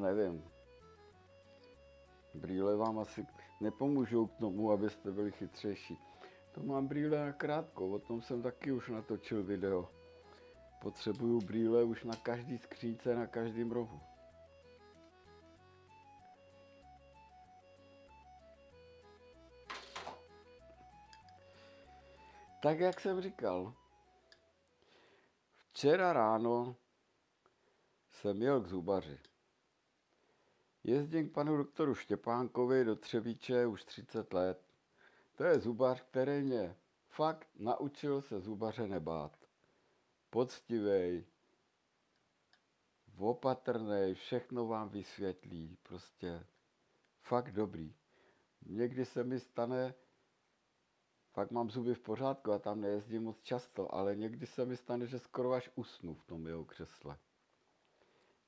já nevím. Brýle vám asi nepomůžou k tomu, abyste byli chytřejší. To mám brýle na krátko, o tom jsem taky už natočil video. Potřebuju brýle už na každý skřínce, na každém rohu. Tak jak jsem říkal, včera ráno jsem jel k zubaři. Jezdím k panu doktoru Štěpánkovi do Třebíče už 30 let. To je zubař, který mě fakt naučil se zubaře nebát. Poctivej, opatrnej, všechno vám vysvětlí, prostě fakt dobrý. Někdy se mi stane, fakt mám zuby v pořádku a tam nejezdím moc často, ale někdy se mi stane, že skoro až usnu v tom jeho křesle.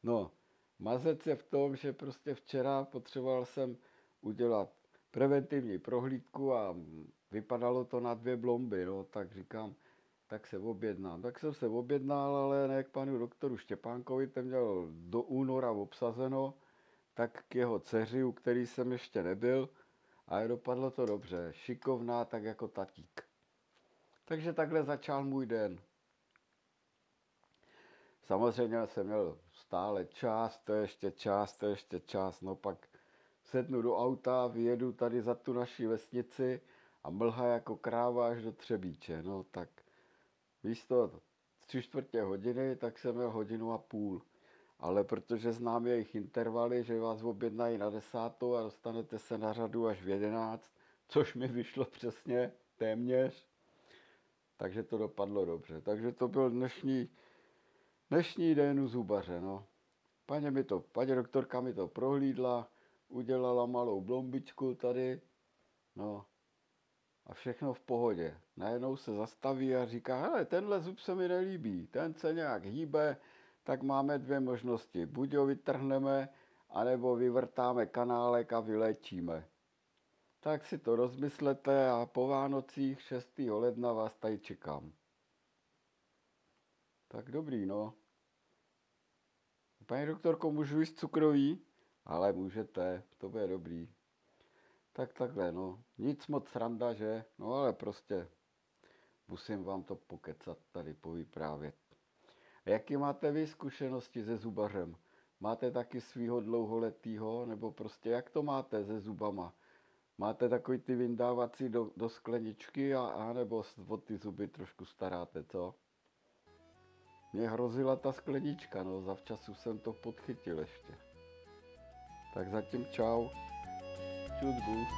No, mazec je v tom, že prostě včera potřeboval jsem udělat preventivní prohlídku a vypadalo to na 2 blomby, no, tak říkám, tak se objednám. Tak jsem se objednal, ale ne k panu doktoru Štěpánkovi, ten měl do února obsazeno, tak k jeho dceři, u který jsem ještě nebyl, a dopadlo to dobře, šikovná, tak jako tatík. Takže takhle začal můj den. Samozřejmě jsem měl stále čas, to ještě čas, no pak sednu do auta, vyjedu tady za tu naši vesnici a mlha jako kráva až do Třebíče, no tak místo 3/4 hodiny, tak jsem měl 1,5 hodiny. Ale protože znám jejich intervaly, že vás objednají na 10. a dostanete se na řadu až v 11, což mi vyšlo přesně téměř, takže to dopadlo dobře. Takže to byl dnešní den u zubaře, no. Paní doktorka mi to prohlídla, udělala malou blombičku tady, no. A všechno v pohodě. Najednou se zastaví a říká, hele, tenhle zub se mi nelíbí, ten se nějak hýbe, tak máme 2 možnosti. Buď ho vytrhneme, anebo vyvrtáme kanálek a vyléčíme. Tak si to rozmyslete a po Vánocích 6. ledna vás tady čekám. Tak dobrý, no. Paní doktorko, můžu jíst cukroví? Ale můžete, to bude dobrý. Tak takhle, no. Nic moc sranda, že? No ale prostě musím vám to pokecat tady, povyprávět. A jaký máte vy zkušenosti se zubařem? Máte taky svýho dlouholetýho? Nebo prostě jak to máte se zubama? Máte takový ty vyndávací do skleničky a nebo o ty zuby trošku staráte, co? Mě hrozila ta sklenička, no, zavčasu jsem to podchytil ještě. Tak zatím čau. Čus bus.